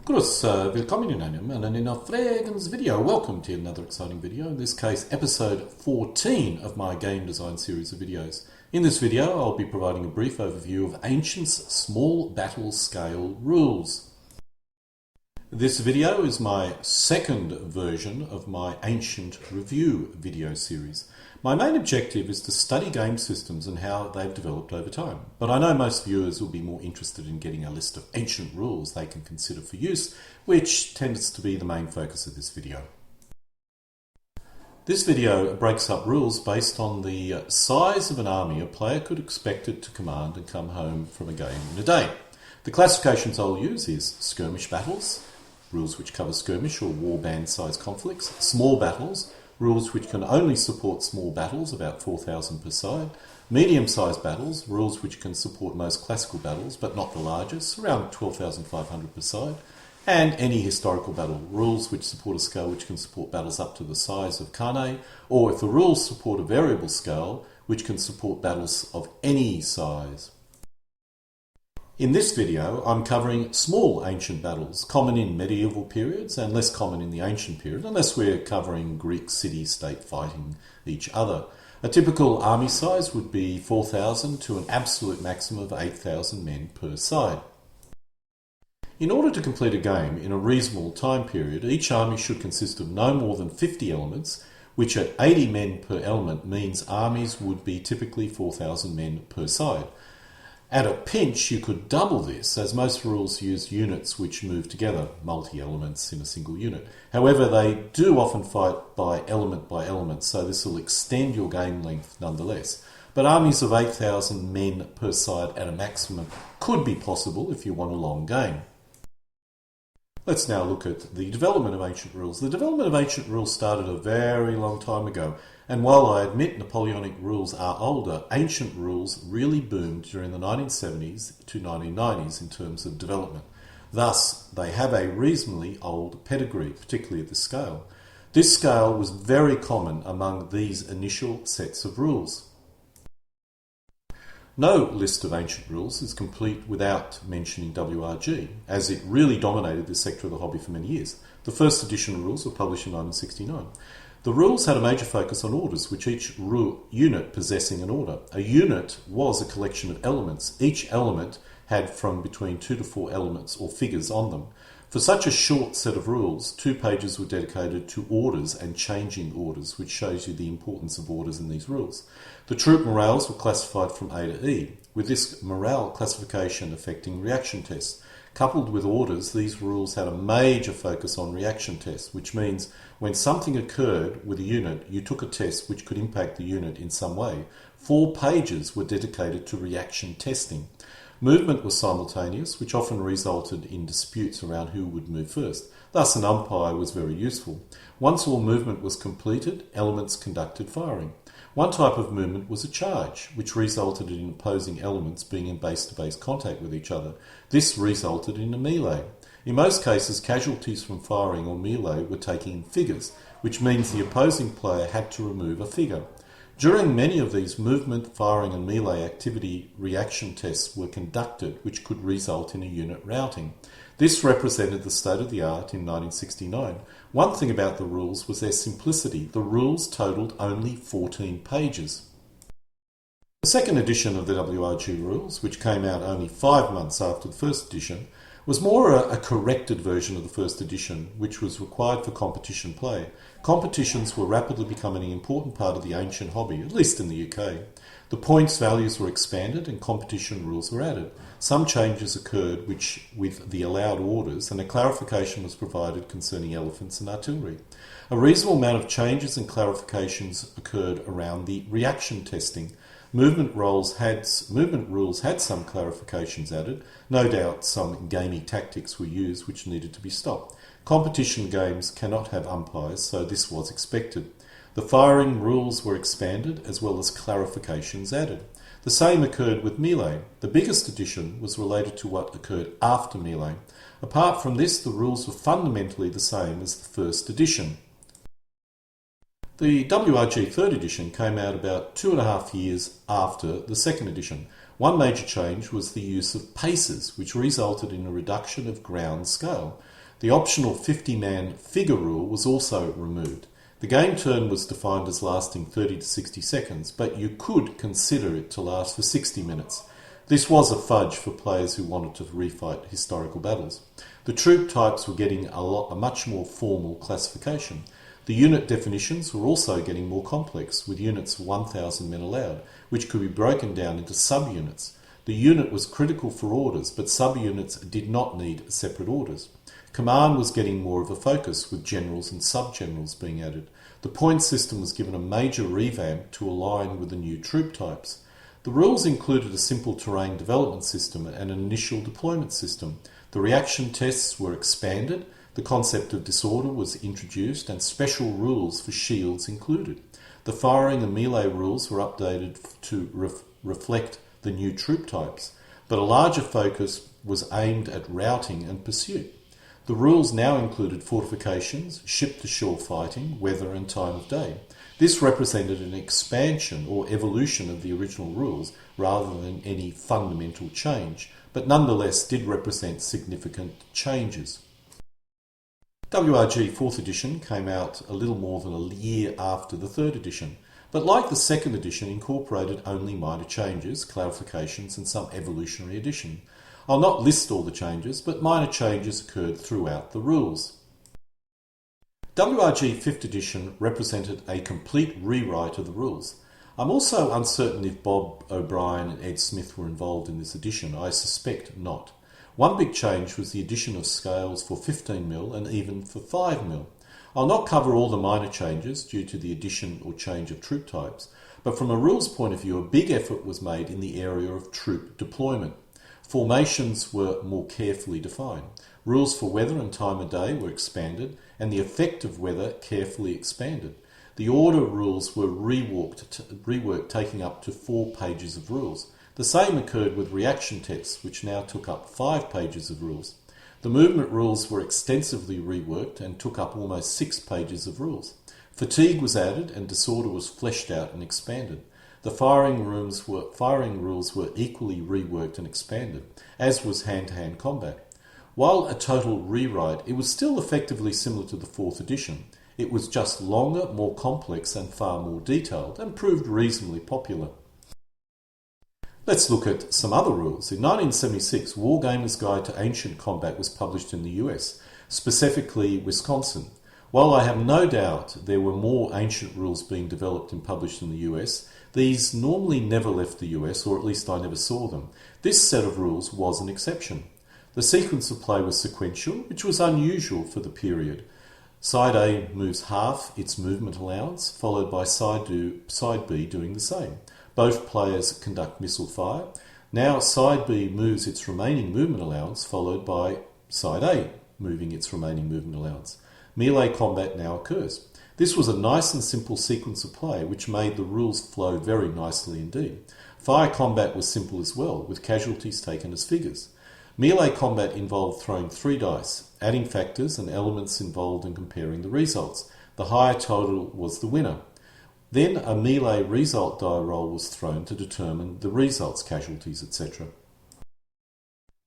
Willkommen in einem anderen Fragens video. Welcome to another exciting video, in this case episode 14 of my game design series of videos. In this video I'll be providing a brief overview of Ancient's small battle scale rules. This video is my second version of my Ancient review video series. My main objective is to study game systems and how they've developed over time, but I know most viewers will be more interested in getting a list of ancient rules they can consider for use, which tends to be the main focus of this video. This video breaks up rules based on the size of an army a player could expect it to command and come home from a game in a day. The classifications I'll use is skirmish battles, rules which cover skirmish or warband size conflicts, small battles, rules which can only support small battles, about 4,000 per side, medium-sized battles, rules which can support most classical battles but not the largest, around 12,500 per side, and any historical battle, rules which support a scale which can support battles up to the size of Carnet, or if the rules support a variable scale, which can support battles of any size. In this video, I'm covering small ancient battles, common in medieval periods and less common in the ancient period, unless we're covering Greek city-state fighting each other. A typical army size would be 4,000 to an absolute maximum of 8,000 men per side. In order to complete a game in a reasonable time period, each army should consist of no more than 50 elements, which at 80 men per element means armies would be typically 4,000 men per side. At a pinch, you could double this, as most rules use units which move together, multi-elements in a single unit. However, they do often fight by element, so this will extend your game length nonetheless. But armies of 8,000 men per side at a maximum could be possible if you want a long game. Let's now look at the development of ancient rules. The development of ancient rules started a very long time ago, and while I admit Napoleonic rules are older, ancient rules really boomed during the 1970s to 1990s in terms of development. Thus, they have a reasonably old pedigree, particularly at this scale. This scale was very common among these initial sets of rules. No list of ancient rules is complete without mentioning WRG, as it really dominated this sector of the hobby for many years. The first edition rules were published in 1969. The rules had a major focus on orders, with each unit possessing an order. A unit was a collection of elements. Each element had from between 2 to 4 elements or figures on them. For such a short set of rules, 2 pages were dedicated to orders and changing orders, which shows you the importance of orders in these rules. The troop morales were classified from A to E, with this morale classification affecting reaction tests. Coupled with orders, these rules had a major focus on reaction tests, which means when something occurred with a unit, you took a test which could impact the unit in some way. 4 pages were dedicated to reaction testing. Movement was simultaneous, which often resulted in disputes around who would move first. Thus, an umpire was very useful. Once all movement was completed, elements conducted firing. One type of movement was a charge, which resulted in opposing elements being in base-to-base contact with each other. This resulted in a melee. In most cases, casualties from firing or melee were taken in figures, which means the opposing player had to remove a figure. During many of these movement, firing and melee activity reaction tests were conducted, which could result in a unit routing. This represented the state of the art in 1969. One thing about the rules was their simplicity. The rules totaled only 14 pages. The second edition of the WRG rules, which came out only 5 months after the first edition, was more a corrected version of the first edition, which was required for competition play. Competitions were rapidly becoming an important part of the ancient hobby, at least in the UK. The points values were expanded and competition rules were added. Some changes occurred with the allowed orders, and a clarification was provided concerning elephants and artillery. A reasonable amount of changes and clarifications occurred around the reaction testing. Movement rules had some clarifications added. No doubt some gamey tactics were used which needed to be stopped. Competition games cannot have umpires, so this was expected. The firing rules were expanded as well as clarifications added. The same occurred with melee. The biggest addition was related to what occurred after melee. Apart from this, the rules were fundamentally the same as the first edition. The WRG 3rd edition came out about 2.5 years after the 2nd edition. One major change was the use of paces, which resulted in a reduction of ground scale. The optional 50-man figure rule was also removed. The game turn was defined as lasting 30 to 60 seconds, but you could consider it to last for 60 minutes. This was a fudge for players who wanted to refight historical battles. The troop types were getting a much more formal classification. The unit definitions were also getting more complex, with units of 1,000 men allowed, which could be broken down into subunits. The unit was critical for orders, but subunits did not need separate orders. Command was getting more of a focus, with generals and sub-generals being added. The point system was given a major revamp to align with the new troop types. The rules included a simple terrain development system and an initial deployment system. The reaction tests were expanded, the concept of disorder was introduced, and special rules for shields included. The firing and melee rules were updated to reflect the new troop types, but a larger focus was aimed at routing and pursuit. The rules now included fortifications, ship-to-shore fighting, weather and time of day. This represented an expansion or evolution of the original rules rather than any fundamental change, but nonetheless did represent significant changes. WRG 4th edition came out a little more than a year after the 3rd edition, but like the 2nd edition incorporated only minor changes, clarifications and some evolutionary addition. I'll not list all the changes, but minor changes occurred throughout the rules. WRG 5th edition represented a complete rewrite of the rules. I'm also uncertain if Bob O'Brien and Ed Smith were involved in this edition. I suspect not. One big change was the addition of scales for 15mm and even for 5mm. I'll not cover all the minor changes due to the addition or change of troop types, but from a rules point of view, a big effort was made in the area of troop deployment. Formations were more carefully defined. Rules for weather and time of day were expanded, and the effect of weather carefully expanded. The order rules were reworked, taking up to 4 pages of rules. The same occurred with reaction tests, which now took up 5 pages of rules. The movement rules were extensively reworked and took up almost 6 pages of rules. Fatigue was added and disorder was fleshed out and expanded. The firing rules were equally reworked and expanded, as was hand-to-hand combat. While a total rewrite, it was still effectively similar to the 4th edition. It was just longer, more complex and far more detailed, and proved reasonably popular. Let's look at some other rules. In 1976, Wargamer's Guide to Ancient Combat was published in the US, specifically Wisconsin. While I have no doubt there were more ancient rules being developed and published in the US, these normally never left the US, or at least I never saw them. This set of rules was an exception. The sequence of play was sequential, which was unusual for the period. Side A moves half its movement allowance, followed by Side B doing the same. Both players conduct missile fire. Now Side B moves its remaining movement allowance, followed by Side A moving its remaining movement allowance. Melee combat now occurs. This was a nice and simple sequence of play, which made the rules flow very nicely indeed. Fire combat was simple as well, with casualties taken as figures. Melee combat involved throwing 3 dice, adding factors and elements involved in comparing the results. The higher total was the winner. Then a melee result die roll was thrown to determine the results, casualties, etc.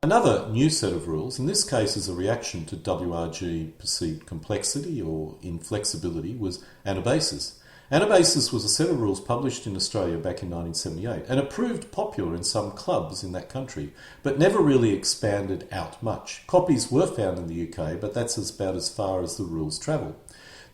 Another new set of rules, in this case as a reaction to WRG perceived complexity or inflexibility, was Anabasis. Anabasis was a set of rules published in Australia back in 1978, and it proved popular in some clubs in that country, but never really expanded out much. Copies were found in the UK, but that's about as far as the rules travelled.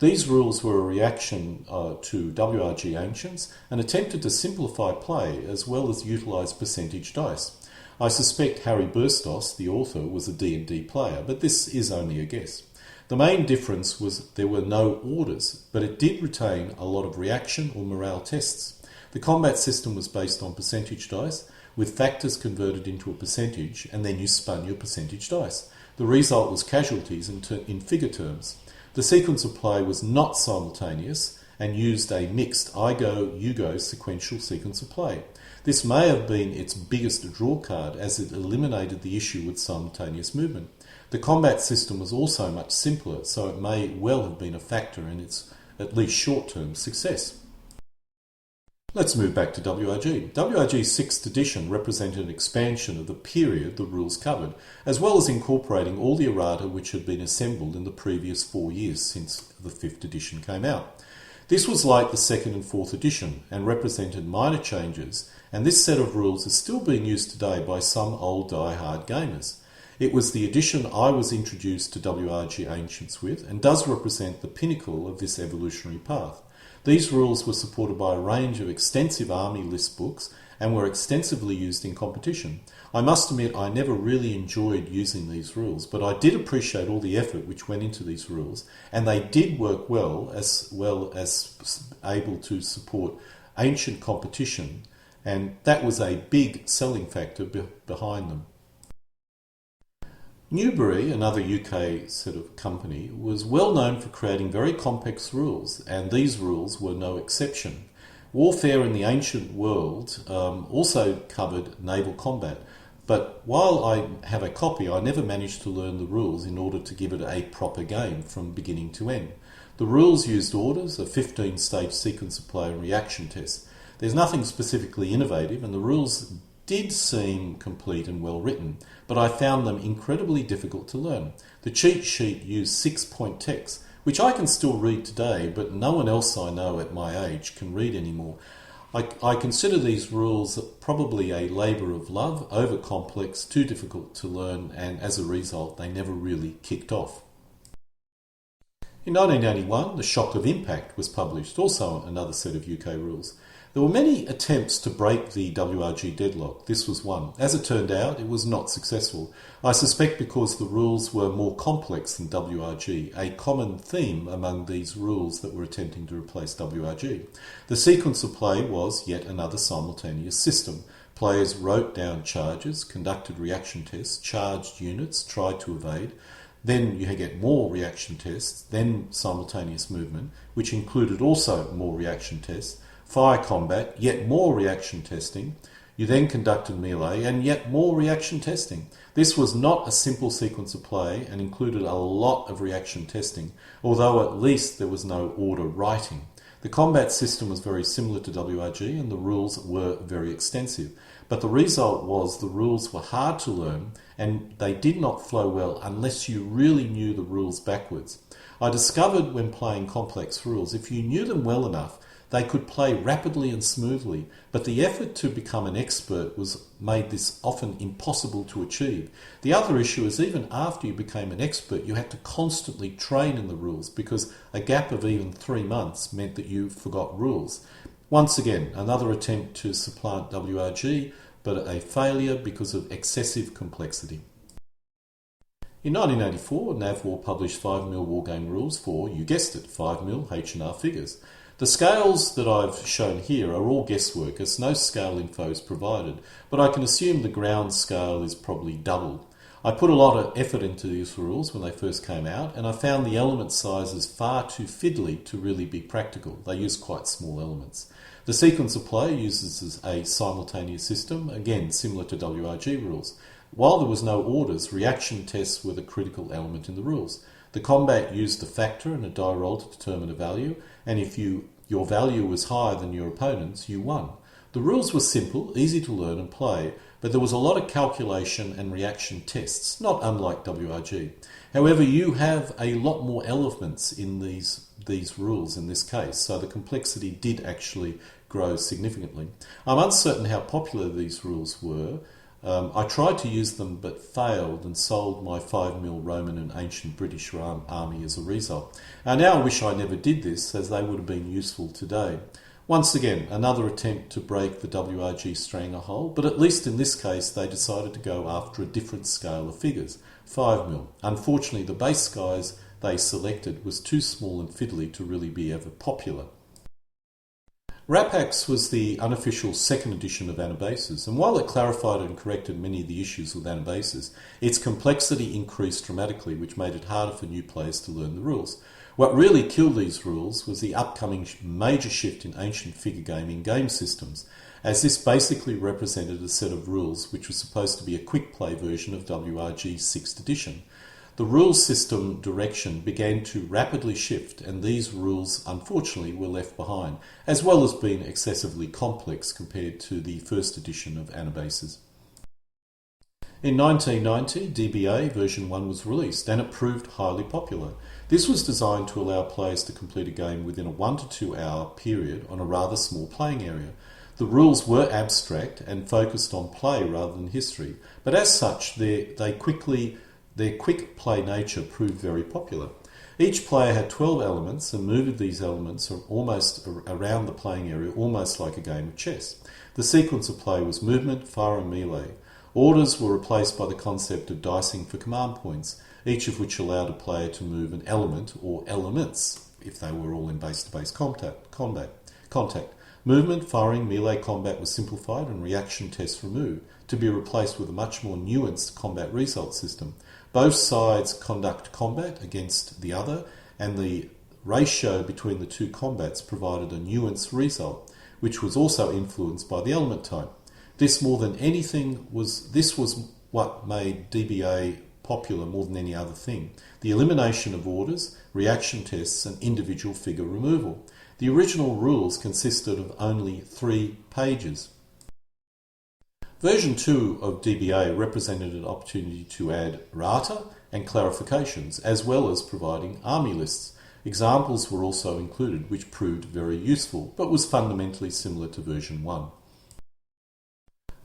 These rules were a reaction to WRG Ancients and attempted to simplify play as well as utilise percentage dice. I suspect Harry Burstos, the author, was a D&D player, but this is only a guess. The main difference was there were no orders, but it did retain a lot of reaction or morale tests. The combat system was based on percentage dice, with factors converted into a percentage, and then you spun your percentage dice. The result was casualties in figure terms. The sequence of play was not simultaneous and used a mixed I go, you go sequential sequence of play. This may have been its biggest draw card, as it eliminated the issue with simultaneous movement. The combat system was also much simpler, so it may well have been a factor in its at least short-term success. Let's move back to WRG. WRG's 6th edition represented an expansion of the period the rules covered, as well as incorporating all the errata which had been assembled in the previous 4 years since the 5th edition came out. This was like the 2nd and 4th edition and represented minor changes, and this set of rules is still being used today by some old die-hard gamers. It was the edition I was introduced to WRG Ancients with and does represent the pinnacle of this evolutionary path. These rules were supported by a range of extensive army list books and were extensively used in competition. I must admit I never really enjoyed using these rules, but I did appreciate all the effort which went into these rules, and they did work well as able to support ancient competition, and that was a big selling factor behind them. Newbury, another UK sort of company, was well known for creating very complex rules, and these rules were no exception. Warfare in the ancient world also covered naval combat, but while I have a copy, I never managed to learn the rules in order to give it a proper game from beginning to end. The rules used orders, a 15-stage sequence of play and reaction tests. There's nothing specifically innovative, and the rules did seem complete and well written, but I found them incredibly difficult to learn. The cheat sheet used 6-point text, which I can still read today, but no one else I know at my age can read anymore. I consider these rules probably a labour of love, over-complex, too difficult to learn, and as a result they never really kicked off. In 1981, The Shock of Impact was published, also another set of UK rules. There were many attempts to break the WRG deadlock. This was one. As it turned out, it was not successful. I suspect because the rules were more complex than WRG, a common theme among these rules that were attempting to replace WRG. The sequence of play was yet another simultaneous system. Players wrote down charges, conducted reaction tests, charged units, tried to evade. Then you get more reaction tests, then simultaneous movement, which included also more reaction tests, fire combat, yet more reaction testing. You then conducted melee and yet more reaction testing. This was not a simple sequence of play and included a lot of reaction testing, although at least there was no order writing. The combat system was very similar to WRG and the rules were very extensive, but the result was the rules were hard to learn and they did not flow well unless you really knew the rules backwards. I discovered when playing complex rules, if you knew them well enough, they could play rapidly and smoothly, but the effort to become an expert made this often impossible to achieve. The other issue is even after you became an expert, you had to constantly train in the rules because a gap of even 3 months meant that you forgot rules. Once again, another attempt to supplant WRG, but a failure because of excessive complexity. In 1984, NavWar published 5mm wargame rules for, you guessed it, 5mm H&R figures. The scales that I've shown here are all guesswork as no scale info is provided, but I can assume the ground scale is probably doubled. I put a lot of effort into these rules when they first came out, and I found the element sizes far too fiddly to really be practical. They use quite small elements. The sequence of play uses a simultaneous system, again similar to WRG rules. While there was no orders, reaction tests were the critical element in the rules. The combat used a factor and a die roll to determine a value, and if your value was higher than your opponent's, you won. The rules were simple, easy to learn and play, but there was a lot of calculation and reaction tests, not unlike WRG. However, you have a lot more elements in these rules in this case, so the complexity did actually grow significantly. I'm uncertain how popular these rules were. I tried to use them but failed and sold my 5mm Roman and ancient British army as a result. Now I wish I never did this, as they would have been useful today. Once again, another attempt to break the WRG stranglehold, but at least in this case they decided to go after a different scale of figures, 5mm. Unfortunately, the base size they selected was too small and fiddly to really be ever popular. Rapax was the unofficial second edition of Anabasis, and while it clarified and corrected many of the issues with Anabasis, its complexity increased dramatically, which made it harder for new players to learn the rules. What really killed these rules was the upcoming major shift in ancient figure gaming game systems, as this basically represented a set of rules which was supposed to be a quick play version of WRG's 6th edition. The rules system direction began to rapidly shift, and these rules unfortunately were left behind, as well as being excessively complex compared to the first edition of Anabasis. In 1990, DBA version 1 was released, and it proved highly popular. This was designed to allow players to complete a game within a 1 to 2 hour period on a rather small playing area. The rules were abstract and focused on play rather than history, but as such, their quick play nature proved very popular. Each player had 12 elements and moved these elements almost around the playing area, almost like a game of chess. The sequence of play was movement, fire and melee. Orders were replaced by the concept of dicing for command points, each of which allowed a player to move an element or elements, if they were all in base-to-base contact. Movement, firing, melee combat was simplified and reaction tests removed, to be replaced with a much more nuanced combat result system. Both sides conduct combat against the other, and the ratio between the two combats provided a nuanced result, which was also influenced by the element type. This was what made DBA popular more than any other thing: the elimination of orders, reaction tests, and individual figure removal. The original rules consisted of only 3 pages. Version 2 of DBA represented an opportunity to add errata and clarifications, as well as providing army lists. Examples were also included, which proved very useful, but was fundamentally similar to version 1.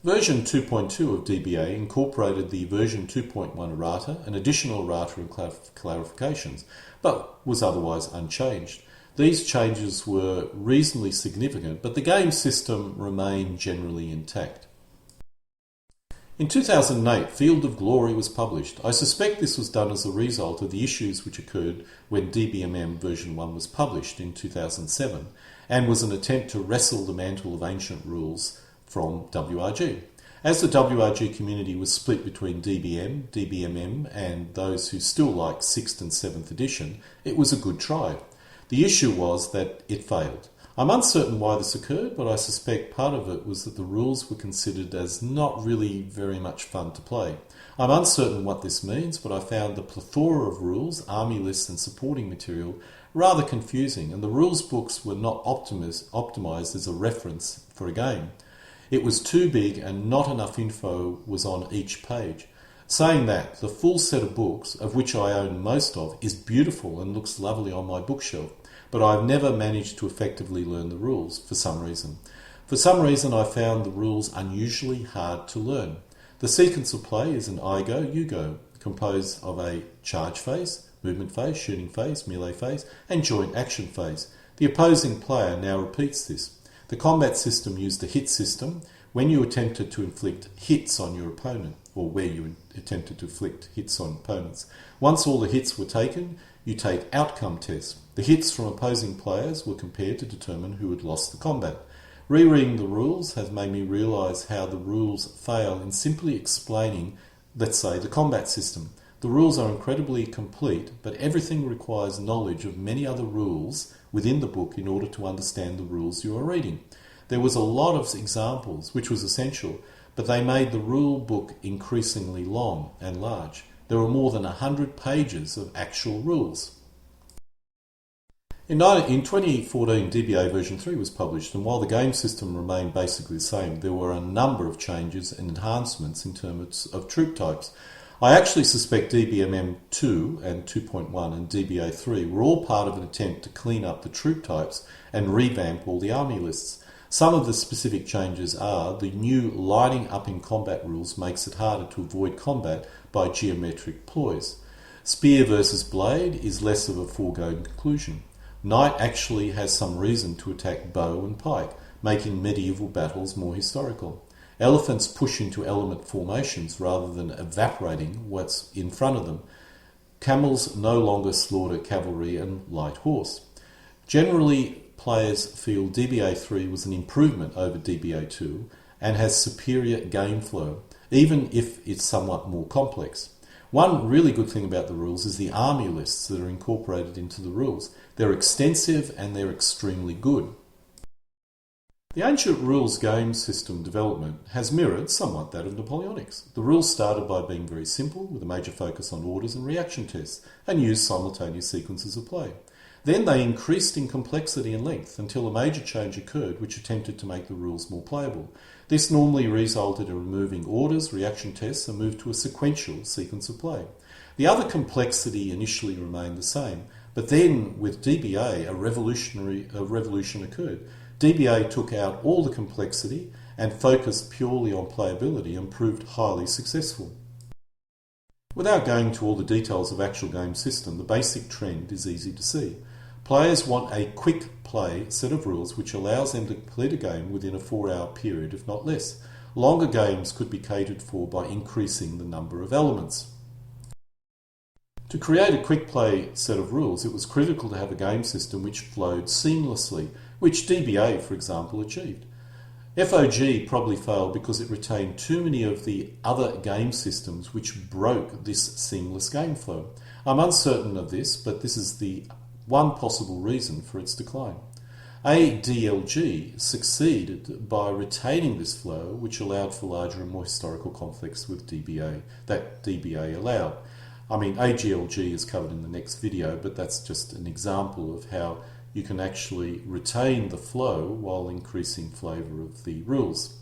Version 2.2 of DBA incorporated the version 2.1 errata and additional errata and clarifications, but was otherwise unchanged. These changes were reasonably significant, but the game system remained generally intact. In 2008, Field of Glory was published. I suspect this was done as a result of the issues which occurred when DBMM version 1 was published in 2007, and was an attempt to wrestle the mantle of ancient rules from WRG. As the WRG community was split between DBM, DBMM, and those who still liked 6th and 7th edition, it was a good try. The issue was that it failed. I'm uncertain why this occurred, but I suspect part of it was that the rules were considered as not really very much fun to play. I'm uncertain what this means, but I found the plethora of rules, army lists and supporting material rather confusing, and the rules books were not optimized as a reference for a game. It was too big and not enough info was on each page. Saying that, the full set of books, of which I own most of, is beautiful and looks lovely on my bookshelf, but I've never managed to effectively learn the rules for some reason. For some reason, I found the rules unusually hard to learn. The sequence of play is an I go, you go, composed of a charge phase, movement phase, shooting phase, melee phase, and joint action phase. The opposing player now repeats this. The combat system used a hit system when you attempted to inflict hits on your opponent, or where you attempted to inflict hits on opponents. Once all the hits were taken, you take outcome tests. The hits from opposing players were compared to determine who had lost the combat. Rereading the rules has made me realise how the rules fail in simply explaining, let's say, the combat system. The rules are incredibly complete, but everything requires knowledge of many other rules within the book in order to understand the rules you are reading. There was a lot of examples, which was essential, but they made the rule book increasingly long and large. There were more than 100 pages of actual rules. In 2014, DBA version 3 was published, and while the game system remained basically the same, there were a number of changes and enhancements in terms of troop types. I actually suspect DBMM 2 and 2.1 and DBA 3 were all part of an attempt to clean up the troop types and revamp all the army lists. Some of the specific changes are the new lining up in combat rules makes it harder to avoid combat by geometric ploys. Spear versus blade is less of a foregone conclusion. Knight actually has some reason to attack bow and pike, making medieval battles more historical. Elephants push into element formations rather than evaporating what's in front of them. Camels no longer slaughter cavalry and light horse. Generally, players feel DBA 3 was an improvement over DBA 2 and has superior game flow, even if it's somewhat more complex. One really good thing about the rules is the army lists that are incorporated into the rules. They're extensive and they're extremely good. The ancient rules game system development has mirrored somewhat that of Napoleonics. The rules started by being very simple, with a major focus on orders and reaction tests, and used simultaneous sequences of play. Then they increased in complexity and length until a major change occurred which attempted to make the rules more playable. This normally resulted in removing orders, reaction tests, and moved to a sequential sequence of play. The other complexity initially remained the same, but then with DBA a revolution occurred. DBA took out all the complexity and focused purely on playability and proved highly successful. Without going to all the details of actual game system, the basic trend is easy to see. Players want a quick play set of rules which allows them to complete a game within a 4-hour period, if not less. Longer games could be catered for by increasing the number of elements. To create a quick play set of rules, it was critical to have a game system which flowed seamlessly, which DBA, for example, achieved. FOG probably failed because it retained too many of the other game systems which broke this seamless game flow. I'm uncertain of this, but this is the one possible reason for its decline. ADLG succeeded by retaining this flow, which allowed for larger and more historical conflicts with DBA that DBA allowed. AGLG is covered in the next video, but that's just an example of how you can actually retain the flow while increasing flavour of the rules.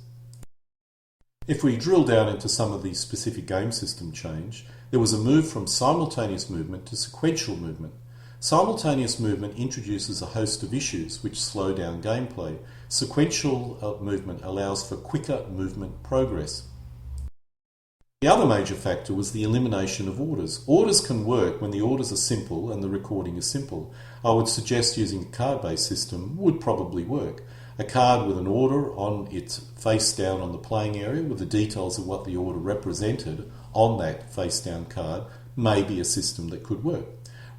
If we drill down into some of the specific game system change, there was a move from simultaneous movement to sequential movement. Simultaneous movement introduces a host of issues which slow down gameplay. Sequential movement allows for quicker movement progress. The other major factor was the elimination of orders. Orders can work when the orders are simple and the recording is simple. I would suggest using a card-based system would probably work. A card with an order on its face down on the playing area with the details of what the order represented on that face down card may be a system that could work.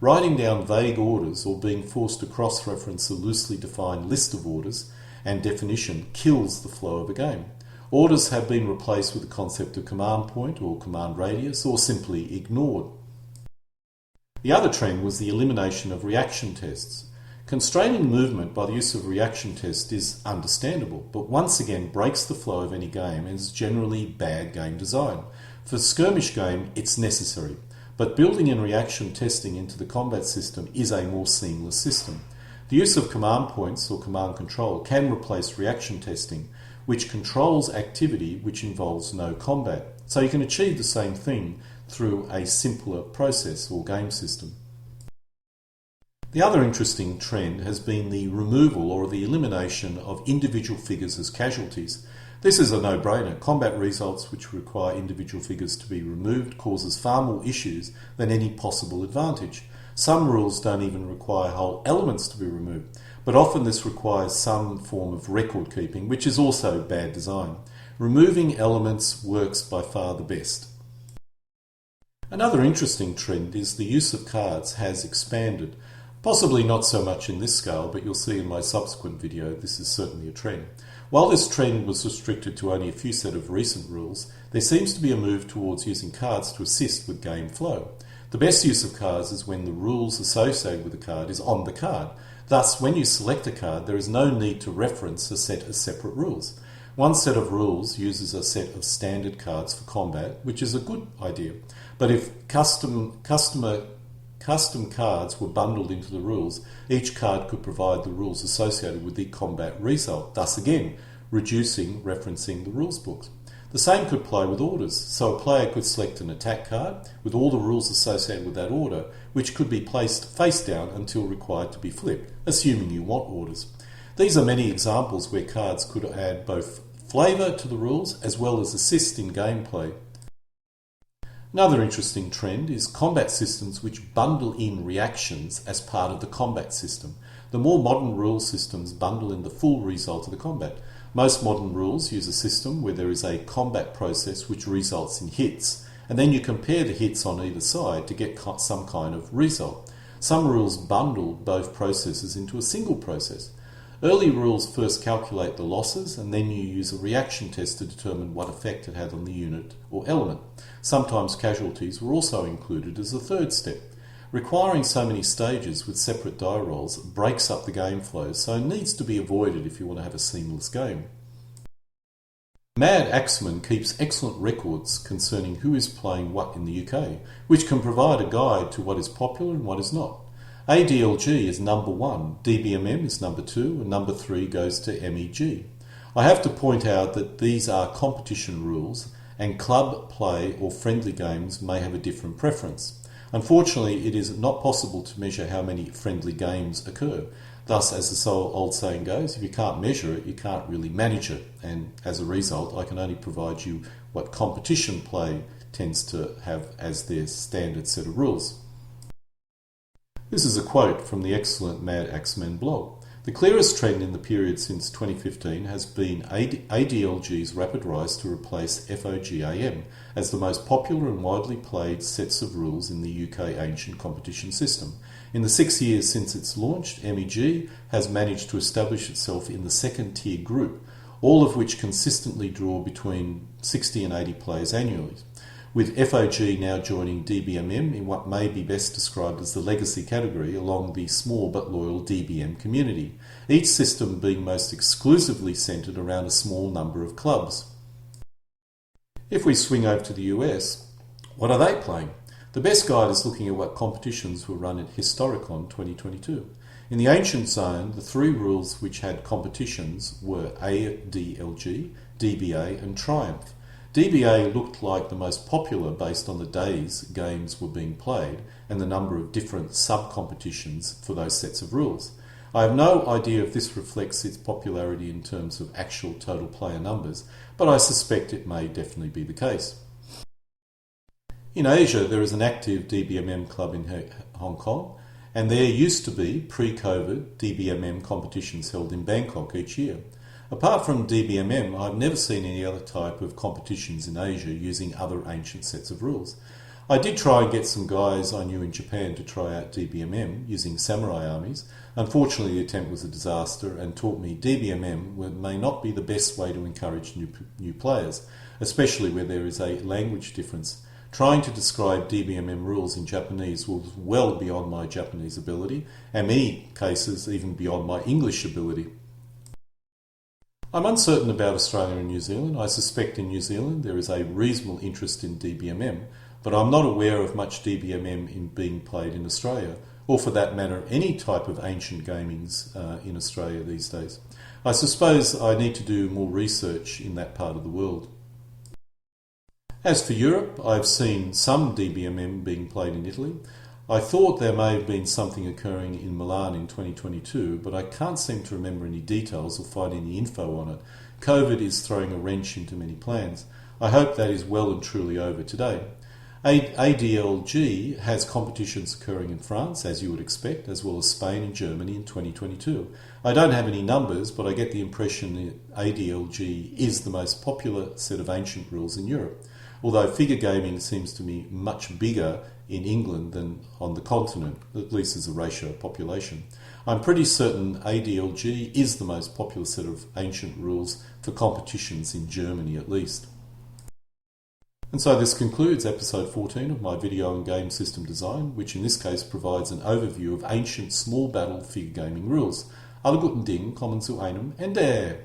Writing down vague orders or being forced to cross-reference a loosely defined list of orders and definition kills the flow of a game. Orders have been replaced with the concept of command point or command radius, or simply ignored. The other trend was the elimination of reaction tests. Constraining movement by the use of reaction tests is understandable, but once again breaks the flow of any game and is generally bad game design. For skirmish game, it's necessary, but building in reaction testing into the combat system is a more seamless system. The use of command points or command control can replace reaction testing, which controls activity which involves no combat. So you can achieve the same thing through a simpler process or game system. The other interesting trend has been the removal or the elimination of individual figures as casualties. This is a no-brainer. Combat results which require individual figures to be removed causes far more issues than any possible advantage. Some rules don't even require whole elements to be removed, but often this requires some form of record keeping, which is also bad design. Removing elements works by far the best. Another interesting trend is the use of cards has expanded. Possibly not so much in this scale, but you'll see in my subsequent video this is certainly a trend. While this trend was restricted to only a few set of recent rules, there seems to be a move towards using cards to assist with game flow. The best use of cards is when the rules associated with the card is on the card. Thus, when you select a card, there is no need to reference a set of separate rules. One set of rules uses a set of standard cards for combat, which is a good idea. But if custom cards were bundled into the rules, each card could provide the rules associated with the combat result, thus again reducing referencing the rules books. The same could apply with orders, so a player could select an attack card with all the rules associated with that order, which could be placed face down until required to be flipped, assuming you want orders. These are many examples where cards could add both flavour to the rules as well as assist in gameplay. Another interesting trend is combat systems which bundle in reactions as part of the combat system. The more modern rule systems bundle in the full result of the combat. Most modern rules use a system where there is a combat process which results in hits, and then you compare the hits on either side to get some kind of result. Some rules bundle both processes into a single process. Early rules first calculate the losses, and then you use a reaction test to determine what effect it had on the unit or element. Sometimes casualties were also included as a third step. Requiring so many stages with separate die rolls breaks up the game flow, so needs to be avoided if you want to have a seamless game. Mad Axeman keeps excellent records concerning who is playing what in the UK, which can provide a guide to what is popular and what is not. ADLG is number 1, DBMM is number 2, and number 3 goes to MEG. I have to point out that these are competition rules, and club play or friendly games may have a different preference. Unfortunately, it is not possible to measure how many friendly games occur. Thus, as the old saying goes, if you can't measure it, you can't really manage it. And as a result, I can only provide you what competition play tends to have as their standard set of rules. This is a quote from the excellent Mad Axeman blog. The clearest trend in the period since 2015 has been ADLG's rapid rise to replace FOGAM as the most popular and widely played sets of rules in the UK ancient competition system. In the 6 years since its launch, MEG has managed to establish itself in the second tier group, all of which consistently draw between 60 and 80 players annually, with FOG now joining DBMM in what may be best described as the legacy category along the small but loyal DBM community, each system being most exclusively centred around a small number of clubs. If we swing over to the US, what are they playing? The best guide is looking at what competitions were run at Historicon 2022. In the ancient zone, the 3 rules which had competitions were ADLG, DBA and Triumph. DBA looked like the most popular based on the days games were being played and the number of different sub-competitions for those sets of rules. I have no idea if this reflects its popularity in terms of actual total player numbers, but I suspect it may definitely be the case. In Asia, there is an active DBMM club in Hong Kong, and there used to be, pre-COVID, DBMM competitions held in Bangkok each year. Apart from DBMM, I've never seen any other type of competitions in Asia using other ancient sets of rules. I did try and get some guys I knew in Japan to try out DBMM using samurai armies. Unfortunately, the attempt was a disaster and taught me DBMM may not be the best way to encourage new players, especially where there is a language difference. Trying to describe DBMM rules in Japanese was well beyond my Japanese ability, and in many cases even beyond my English ability. I'm uncertain about Australia and New Zealand. I suspect in New Zealand there is a reasonable interest in DBMM, but I'm not aware of much DBMM being played in Australia, or for that matter any type of ancient gamings in Australia these days. I suppose I need to do more research in that part of the world. As for Europe, I've seen some DBMM being played in Italy. I thought there may have been something occurring in Milan in 2022, but I can't seem to remember any details or find any info on it. COVID is throwing a wrench into many plans. I hope that is well and truly over today. ADLG has competitions occurring in France, as you would expect, as well as Spain and Germany in 2022. I don't have any numbers, but I get the impression that ADLG is the most popular set of ancient rules in Europe, although figure gaming seems to me much bigger in England than on the continent, at least as a ratio of population. I'm pretty certain ADLG is the most popular set of ancient rules for competitions in Germany at least. And so this concludes episode 14 of my video and game system design, which in this case provides an overview of ancient small battle figure gaming rules. Alle guten Dingen kommen zu einem Ende.